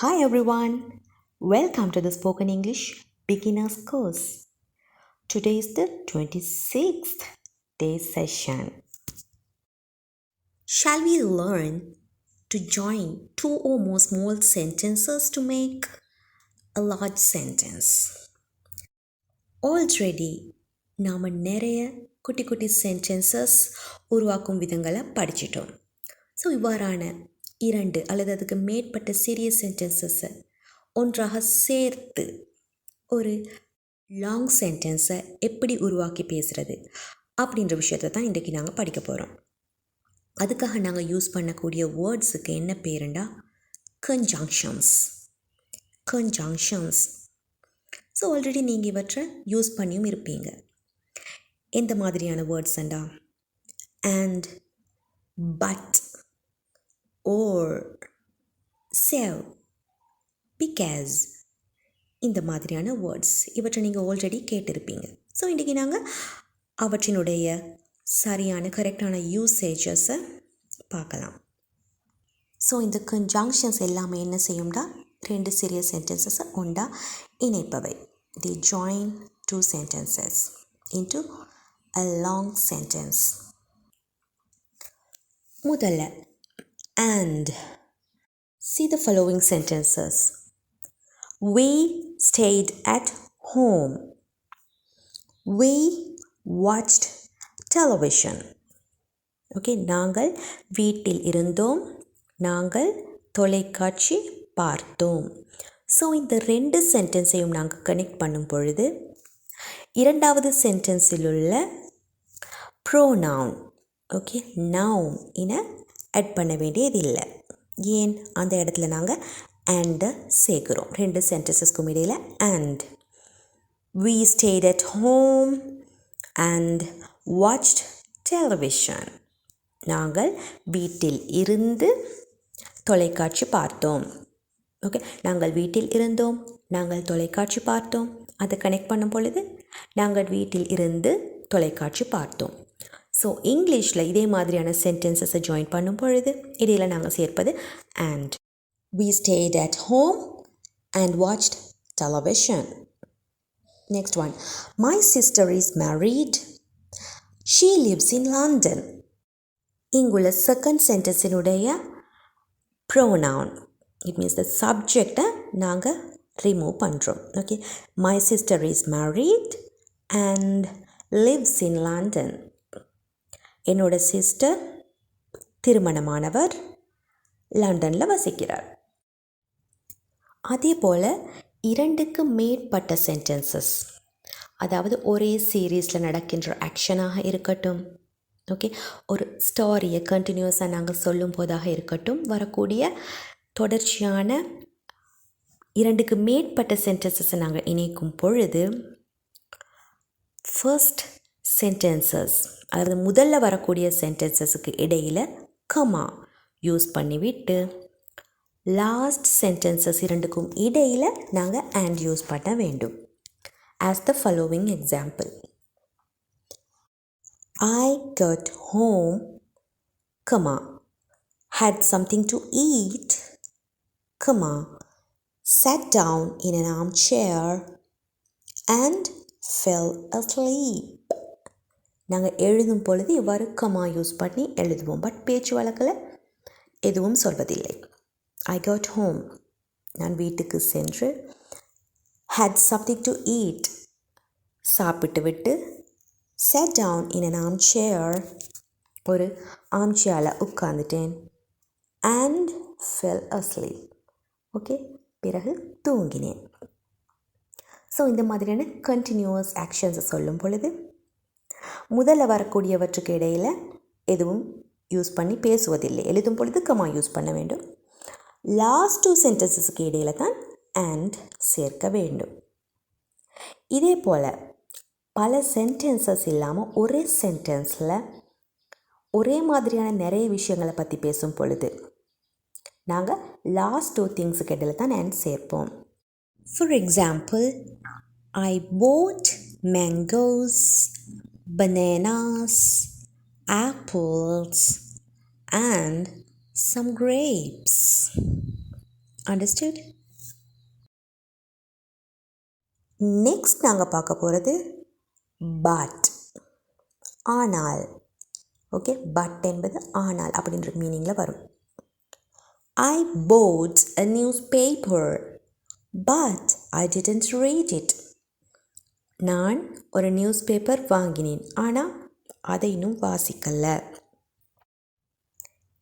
Hi everyone, welcome to the Spoken English Beginners course. Today is the 26th day session. Shall we learn to join two or more small sentences to make a large sentence? Already நாம நிறைய குட்டி குட்டி sentences உருவாக்கும் விதங்களை படிச்சிட்டோம். So இவ்வாறான 2 அல்லது அதுக்கு மேற்பட்ட சிறிய சென்டென்சஸை ஒன்றாக சேர்த்து ஒரு லாங் சென்டென்ஸை எப்படி உருவாக்கி பேசுகிறது அப்படின்ற விஷயத்தை தான் இன்றைக்கி நாங்கள் படிக்க போகிறோம். அதுக்காக நாங்கள் யூஸ் பண்ணக்கூடிய வேர்ட்ஸுக்கு என்ன பேருண்டா கன்ஜங்ஷன்ஸ். ஸோ ஆல்ரெடி நீங்கள் இவற்றை யூஸ் பண்ணியும் இருப்பீங்க. எந்த மாதிரியான வேர்ட்ஸ்ண்டா and, but, or, so, because இந்த மாதிரியான வேர்ட்ஸ் இவற்றை நீங்கள் ஆல்ரெடி கேட்டிருப்பீங்க. ஸோ இன்றைக்கி நாங்கள் அவற்றினுடைய சரியான கரெக்டான யூசேஜஸை பார்க்கலாம். ஸோ இந்த கன்ஜங்ஷன்ஸ் எல்லாமே என்ன செய்யும்டா 2 சிறிய சென்டென்சஸை ஒன்றா இணைப்பவை. தி join 2 sentences into a long sentence. முதல்ல and. See the following sentences. We stayed at home. We watched television. Okay, நாங்கள் வீட்டில் இருந்தோம், நாங்கள் தொலைக்காட்சி பார்த்தோம். ஸோ இந்த 2 சென்டென்ஸையும் நாங்கள் கனெக்ட் பண்ணும் பொழுது இரண்டாவது சென்டென்ஸில் உள்ள ப்ரோனவுன் ஓகே நவுன் என ஆட் பண்ண வேண்டியதில்லை. ஏன் அந்த இடத்துல நாங்கள் அண்டை சேர்க்குறோம். 2 சென்டென்சஸ்க்கும் இடையில் and. We stayed at home and watched television. நாங்கள் வீட்டில் இருந்து தொலைக்காட்சி பார்த்தோம். ஓகே, நாங்கள் வீட்டில் இருந்தோம், நாங்கள் தொலைக்காட்சி பார்த்தோம். அதை கனெக்ட் பண்ணும் பொழுது நாங்கள் வீட்டில் இருந்து தொலைக்காட்சி பார்த்தோம். ஸோ இங்கிலீஷில் இதே மாதிரியான சென்டென்சஸை ஜாயின் பண்ணும் பொழுது இடையில் நாங்கள் சேர்ப்பது and. We stayed at home and watched television. Next one. My sister is married. She lives in London. இங்குள்ள செகண்ட் சென்டென்ஸினுடைய ப்ரோனவுன் இட் மீன்ஸ் த சப்ஜெக்டை நாங்கள் ரிமூவ் பண்ணுறோம். Okay, my sister is married and lives in London. என்னோட sister திருமணமானவர், லண்டனில் வசிக்கிறார். அதே போல் 2க்கு மேற்பட்ட சென்டென்சஸ், அதாவது ஒரே சீரீஸில் நடக்கின்ற ஆக்ஷனாக இருக்கட்டும், ஓகே, ஒரு ஸ்டோரியை கண்டினியூஸாக நாங்கள் சொல்லும் போதாக இருக்கட்டும், வரக்கூடிய தொடர்ச்சியான 2க்கு மேற்பட்ட சென்டென்சஸை நாங்கள் இணைக்கும் பொழுது ஃபர்ஸ்ட் சென்டென்சஸ் அதாவது முதல்ல வரக்கூடிய சென்டென்சஸுக்கு இடையில் கமா யூஸ் பண்ணிவிட்டு லாஸ்ட் சென்டென்சஸ் 2க்கும் இடையில் நாங்கள் அண்ட் யூஸ் பண்ண வேண்டும். As the following example. I got home, comma, had something to eat, comma, sat down in an armchair and fell asleep. நாங்கள் எழுதும் பொழுது இவ்வாறு கமா யூஸ் பண்ணி எழுதுவோம். பட் பேச்சு வழக்கில் எதுவும் சொல்வதில்லை. I got home, நான் வீட்டுக்கு சென்று, had something to eat, சாப்பிட்டு விட்டு, sat down in an armchair, ஒரு ஆம்சேரில் உட்கார்ந்துட்டேன், and fell asleep, ஓகே, பிறகு தூங்கினேன். ஸோ இந்த மாதிரியான கண்டினியூவஸ் ஆக்ஷன்ஸை சொல்லும் பொழுது முதல்ல வரக்கூடியவற்றுக்கு இடையில் எதுவும் யூஸ் பண்ணி பேசுவதில்லை. எழுதும் பொழுது கமா யூஸ் பண்ண வேண்டும். லாஸ்ட் 2 சென்டென்சஸுக்கு இடையில் தான் அண்ட் சேர்க்க வேண்டும். இதே போல் பல சென்டென்சஸ் இல்லாமல் ஒரே சென்டென்ஸில் ஒரே மாதிரியான நிறைய விஷயங்களை பற்றி பேசும் பொழுது நாங்கள் லாஸ்ட் 2 திங்ஸுக்கு இடையில் தான் அண்ட் சேர்ப்போம். For example, I bought mangoes, bananas, apples and some grapes. Understood? Next நாங்கள் பார்க்க போகிறது பட், ஆனால். ஓகே, பட் என்பது ஆனால் அப்படின்ற மீனிங்கில் வரும். I bought a newspaper, but I didn't read it. நான் ஒரு நியூஸ் பேப்பர் வாங்கினேன், ஆனால் அதை இன்னும் வாசிக்கல.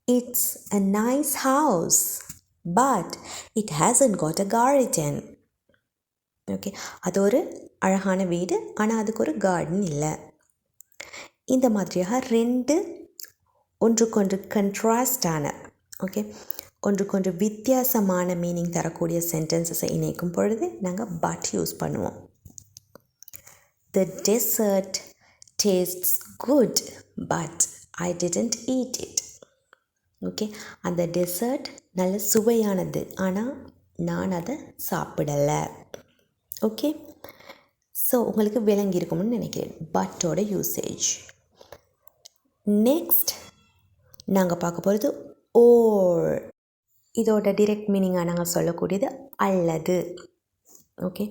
It's a nice house, but it hasn't got a garden. Okay, அது ஒரு அழகான வீடு, ஆனால் அதுக்கு ஒரு கார்டன் இல்லை. இந்த மாதிரியாக ரெண்டு ஒன்றுக்கொன்று கண்ட்ராஸ்டான, ஓகே, ஒன்றுக்கொன்று வித்தியாசமான மீனிங் தரக்கூடிய சென்டென்சஸை இணைக்கும் பொழுது நாங்கள் பட் யூஸ் பண்ணுவோம். The dessert tastes good, but I didn't eat it. Okay, அந்த டெசர்ட் நல்ல சுவையானது, ஆனால் நான் அதை சாப்பிடலை. ஓகே, ஸோ உங்களுக்கு விளங்கியிருக்கும்னு நினைக்கிறேன் பட்டோட யூசேஜ். நெக்ஸ்ட் நாங்கள் பார்க்க போகிறது ஓர். இதோட டிரெக்ட் மீனிங்காக நாங்கள் சொல்லக்கூடியது அல்லது. Okay,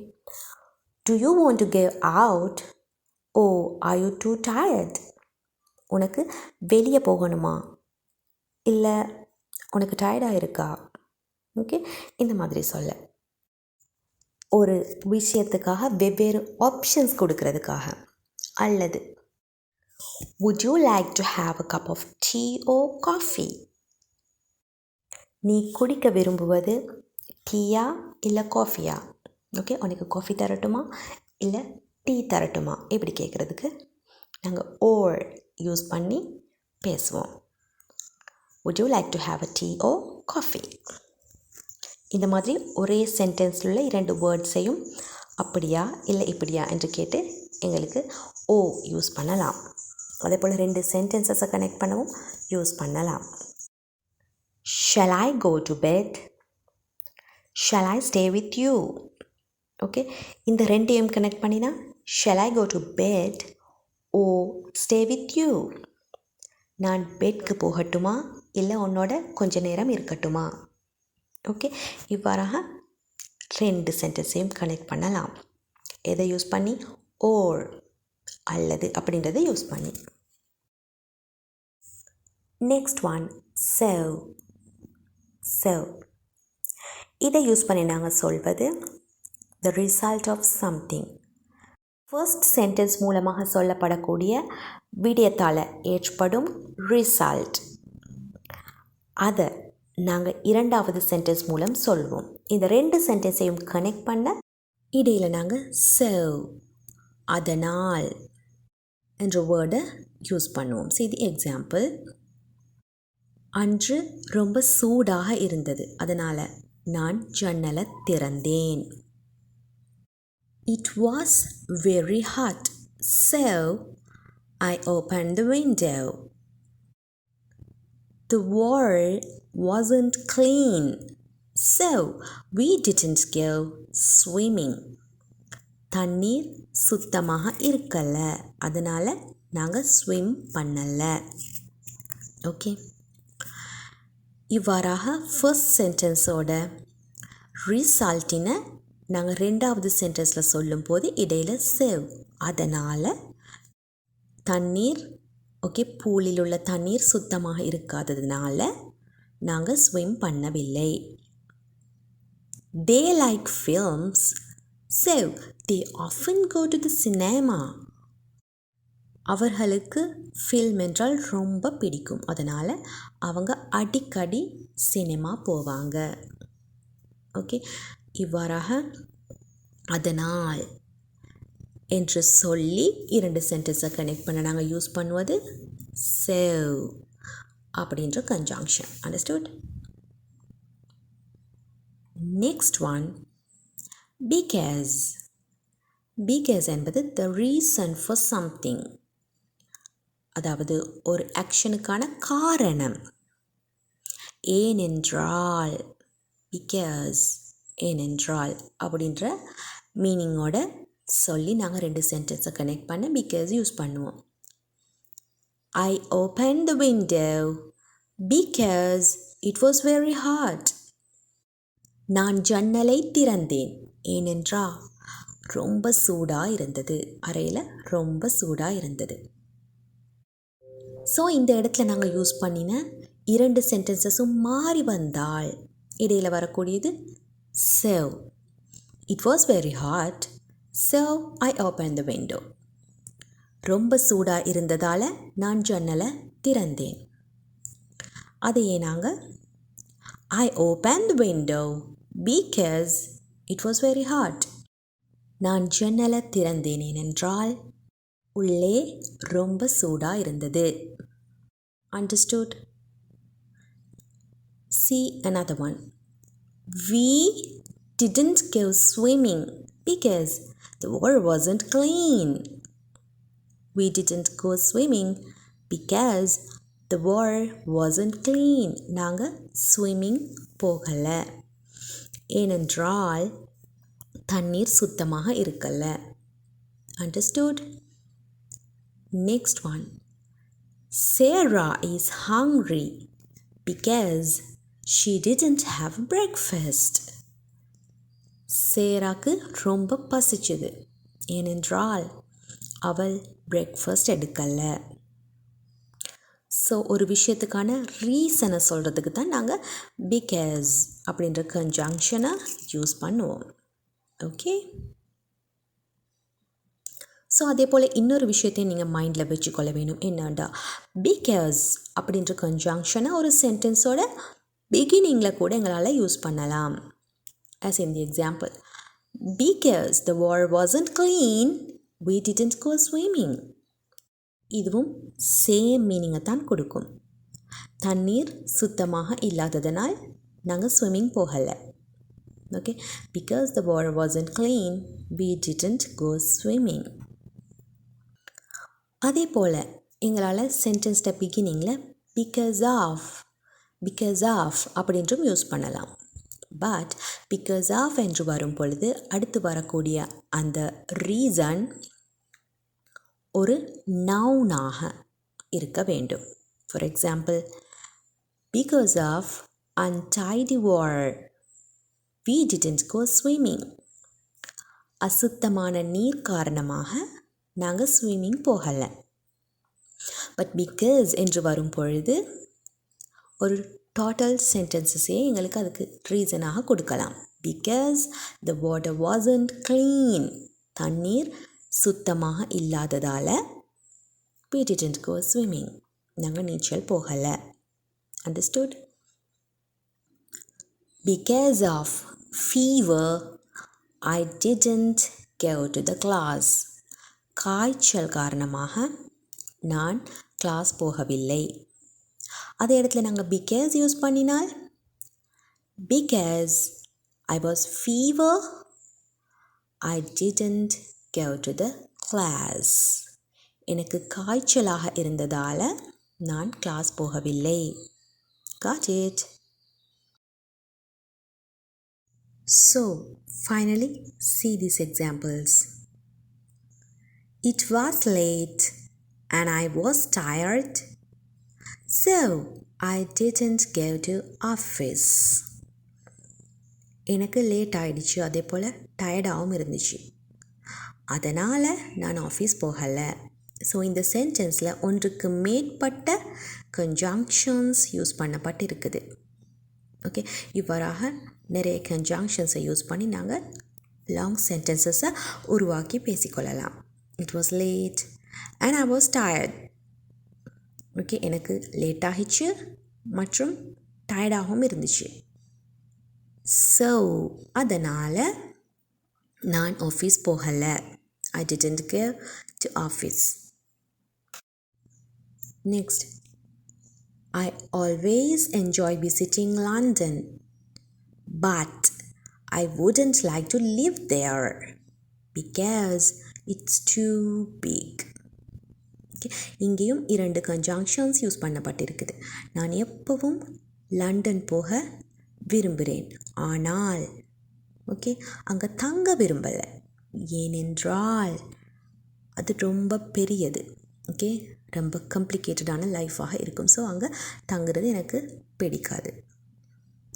do you want to go out or are you too tired? உனக்கு வெளியே போகணுமா, இல்லை உனக்கு டயர்டாக இருக்கா? ஓகே, இந்த மாதிரி சொல்ல ஒரு விஷயத்துக்காக வெவ்வேறு ஆப்ஷன்ஸ் கொடுக்கறதுக்காக அல்லது. Would you like to have a cup of tea or coffee? நீ குடிக்க விரும்புவது டீயா இல்லை காஃபியா? ஓகே, உனக்கு காஃபி தரட்டுமா இல்லை டீ தரட்டுமா? எப்படி கேட்குறதுக்கு நாங்கள் ஓர் யூஸ் பண்ணி பேசுவோம். Would you like to have a tea or coffee? இந்த மாதிரி ஒரே சென்டென்ஸில் உள்ள இரண்டு வேர்ட்ஸையும் அப்படியா இல்லை இப்படியா என்று கேட்டு எங்களுக்கு ஓ யூஸ் பண்ணலாம். அதே போல் ரெண்டு சென்டென்சஸை கனெக்ட் பண்ணவும் யூஸ் பண்ணலாம். Shall I go to bed? Shall I stay with you? Okay, இந்த ரெண்டையும் கனெக்ட் பண்ணினா shall I go to bed or stay with you? நான் பெட்க்கு போகட்டுமா இல்லை உன்னோட கொஞ்ச நேரம் இருக்கட்டுமா? ஓகே, இவ்வாறாக ரெண்டு சென்டென்ஸையும் கனெக்ட் பண்ணலாம். எதை யூஸ் பண்ணி? ஓர் அல்லது அப்படின்றத யூஸ் பண்ணி. Next one serve. serve இதை யூஸ் பண்ணி நாங்கள் சொல்வது the result of something. First sentence மூலமாக சொல்லப்படக்கூடிய விடயத்தால் ஏற்படும் ரிசல்ட், அதை நாங்கள் இரண்டாவது சென்டென்ஸ் மூலம் சொல்வோம். இந்த ரெண்டு சென்டென்ஸையும் கனெக்ட் பண்ண இடையில் நாங்கள் serve, அதனால் என்ற வேர்டை யூஸ் பண்ணுவோம். இது எக்ஸாம்பிள். அன்று ரொம்ப சூடாக இருந்தது, அதனால் நான் ஜன்னலை திறந்தேன். It was very hot, so I opened the window. The wall wasn't clean, so we didn't go swimming. தண்ணீர் சுத்தமாக இருக்கல, அதனால் நாங்கள் ஸ்விம் பண்ணலை. ஓகே, இவ்வாறாக ஃபர்ஸ்ட் சென்டென்ஸோட ரிசல்ட்டினை நாங்கள் ரெண்டாவது சென்டென்ஸில் சொல்லும்போது இடையில் சேவ், அதனால் தண்ணீர், ஓகே, பூலில் உள்ள தண்ணீர் சுத்தமாக இருக்காததுனால நாங்கள் ஸ்விம் பண்ணவில்லை. They like films, so they often go to the cinema. அவர்களுக்கு ஃபில்ம் என்றால் ரொம்ப பிடிக்கும், அதனால் அவங்க அடிக்கடி சினிமா போவாங்க. ஓகே, இவ்வாறாக அதனால் என்று சொல்லி இரண்டு சென்டென்ஸை கனெக்ட் பண்ண நாங்கள் யூஸ் பண்ணுவது சேவ் அப்படின்ற conjunction. Understood? Next one because. Because என்பது த ரீசன் ஃபார் சம்திங், அதாவது ஒரு ஆக்ஷனுக்கான காரணம். ஏனென்றால், பிகாஸ் ஏனென்றால் அப்படின்ற மீனிங்கோட சொல்லி நாங்கள் ரெண்டு சென்டென்ஸை கனெக்ட் பண்ண பிகாஸ் யூஸ் பண்ணுவோம். I opened the window because it was very hot. நான் ஜன்னலை திறந்தேன் ஏனென்றால் ரொம்ப சூடாக இருந்தது, அறையில் ரொம்ப சூடாக இருந்தது. ஸோ இந்த இடத்துல நாங்கள் யூஸ் பண்ணின இரண்டு சென்டென்சஸும் மாறி வந்தால் இடையில் வரக்கூடியது so. It was very hot, so I opened the window. ரொம்ப சூடாக இருந்ததால் நான் ஜன்னலை திறந்தேன். அதையே நாங்கள் I opened the window because it was very hot. நான் ஜன்னலை திறந்தேன் ஏனென்றால் உள்ளே ரொம்ப சூடாக இருந்தது. Understood? See another one. We didn't go swimming because the water wasn't clean. We didn't go swimming because the water wasn't clean. நாங்கள் swimming போகலை ஏனென்றால் தண்ணீர் சுத்தமாக இருக்கல. Understood? Next one. Sarah is hungry because she didn't have breakfast. சேராக்கு ரொம்ப பசிச்சுது ஏனென்றால் அவள் breakfast எடுக்கலை. ஸோ ஒரு விஷயத்துக்கான ரீசனை சொல்கிறதுக்கு தான் நாங்கள் பிகாஸ் அப்படின்ற கன்ஜங்ஷனை யூஸ் பண்ணுவோம். ஓகே, ஸோ அதே போல் இன்னொரு விஷயத்தையும் நீங்கள் மைண்டில் வச்சுக்கொள்ள வேணும். என்னண்டா பிகாஸ் அப்படின்ற கன்ஜங்ஷனை ஒரு சென்டென்ஸோட பிகினிங்கில் கூட எங்களால் யூஸ் பண்ணலாம். As in the example, because the water wasn't clean, we didn't go swimming. இதுவும் சேம் மீனிங்கை தான் கொடுக்கும். தண்ணீர் சுத்தமாக இல்லாததனால் நாங்கள் ஸ்விம்மிங் போகலை. Okay, because the water wasn't clean, we didn't go swimming. அதே போல் எங்களால் சென்டென்ஸ்ட பிகினிங்கில் because of அப்படின்றும் யூஸ் பண்ணலாம். பட் பிகாஸ் ஆஃப் என்று வரும் பொழுது அடுத்து வரக்கூடிய அந்த ரீசன் ஒரு நவுனாக இருக்க வேண்டும். For example, because of untidy water we didn't go swimming. அசுத்தமான நீர் காரணமாக நாங்கள் ஸ்விம்மிங் போகலை. பட் பிகாஸ் என்று வரும் பொழுது ஒரு டோட்டல் சென்டென்சஸே எங்களுக்கு அதுக்கு ரீசனாக கொடுக்கலாம். Because the water wasn't clean, தண்ணீர் சுத்தமாக இல்லாததால் we didn't go swimming, நாங்கள் நீச்சல் போகலை. Understood? Because of fever I didn't go to the class. காய்ச்சல் காரணமாக நான் கிளாஸ் போகவில்லை. அதே இடத்துல நாங்கள் பிகாஸ் யூஸ் பண்ணினால் because I was fever I didn't go to the class. எனக்கு காய்ச்சலாக இருந்ததால் நான் கிளாஸ் போகவில்லை. Got it? So, finally, see these examples. It was late and I was tired. So, I didn't go to office. எனக்கு late ஆகிடுச்சு, அதே போல் டயர்டாகவும் இருந்துச்சு, அதனால் நான் ஆஃபீஸ் போகலை. ஸோ இந்த சென்டென்ஸில் ஒன்றுக்கு மேற்பட்ட கன்ஜங்ஷன்ஸ் யூஸ் பண்ணப்பட்டு இருக்குது. ஓகே, இவ்வாறாக நிறைய கன்ஜங்ஷன்ஸை யூஸ் பண்ணி நாங்கள் லாங் சென்டென்சஸை உருவாக்கி பேசிக்கொள்ளலாம். It was late and I was tired. Okay, எனக்கு லேட் ஆகிடுச்சு மற்றும் டயர்டாகவும் இருந்துச்சு. ஸோ அதனால் நான் ஆஃபீஸ் போகலை. I didn't go to office. Next, I always enjoy visiting London but I wouldn't like to live there because it's too big. Okay, இங்கேயும் இரண்டு கன்ஜங்ஷன்ஸ் யூஸ் பண்ணப்பட்டிருக்குது. நான் எப்பவும் லண்டன் போக விரும்புகிறேன், ஆனால் ஓகே அங்கே தங்க விரும்பலை, ஏனென்றால் அது ரொம்ப பெரியது. ஓகே, ரொம்ப காம்ப்ளிகேட்டடான லைஃபாக இருக்கும். ஸோ அங்கே தங்குறது எனக்கு பிடிக்காது.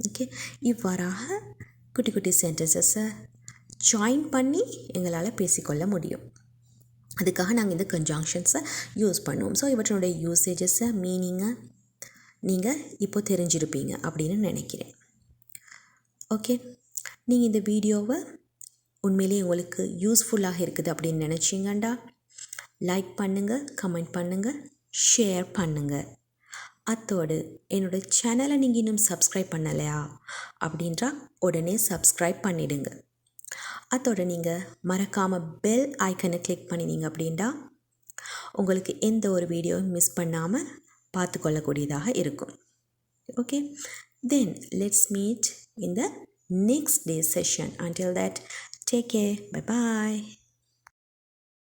ஓகே, இவ்வாறாக குட்டி குட்டி சென்டென்சஸை ஜாயின் பண்ணி எங்களால் பேசிக்கொள்ள முடியும். அதுக்காக நாங்கள் இந்த கன்ஜங்ஷன்ஸை யூஸ் பண்ணுவோம். ஸோ இவற்றினுடைய யூசேஜஸை மீனிங்கை நீங்கள் இப்போ தெரிஞ்சிருப்பீங்க அப்படின்னு நினைக்கிறேன். ஓகே, நீங்கள் இந்த வீடியோவை உண்மையிலேயே உங்களுக்கு யூஸ்ஃபுல்லாக இருக்குது அப்படின்னு நினச்சிங்கண்டா லைக் பண்ணுங்கள், கமெண்ட் பண்ணுங்கள், ஷேர் பண்ணுங்கள். அத்தோடு என்னோடய சேனலை நீங்கள் இன்னும் சப்ஸ்கிரைப் பண்ணலையா அப்படின்றா உடனே சப்ஸ்கிரைப் பண்ணிவிடுங்க. அதோடு நீங்கள் மறக்காமல் பெல் ஐக்கனை கிளிக் பண்ணினீங்க அப்படின்டா உங்களுக்கு எந்த ஒரு வீடியோவும் மிஸ் பண்ணாமல் பார்த்துக்கொள்ளக்கூடியதாக இருக்கும். Okay, then let's meet in the next day session. Until that, take care. Bye bye.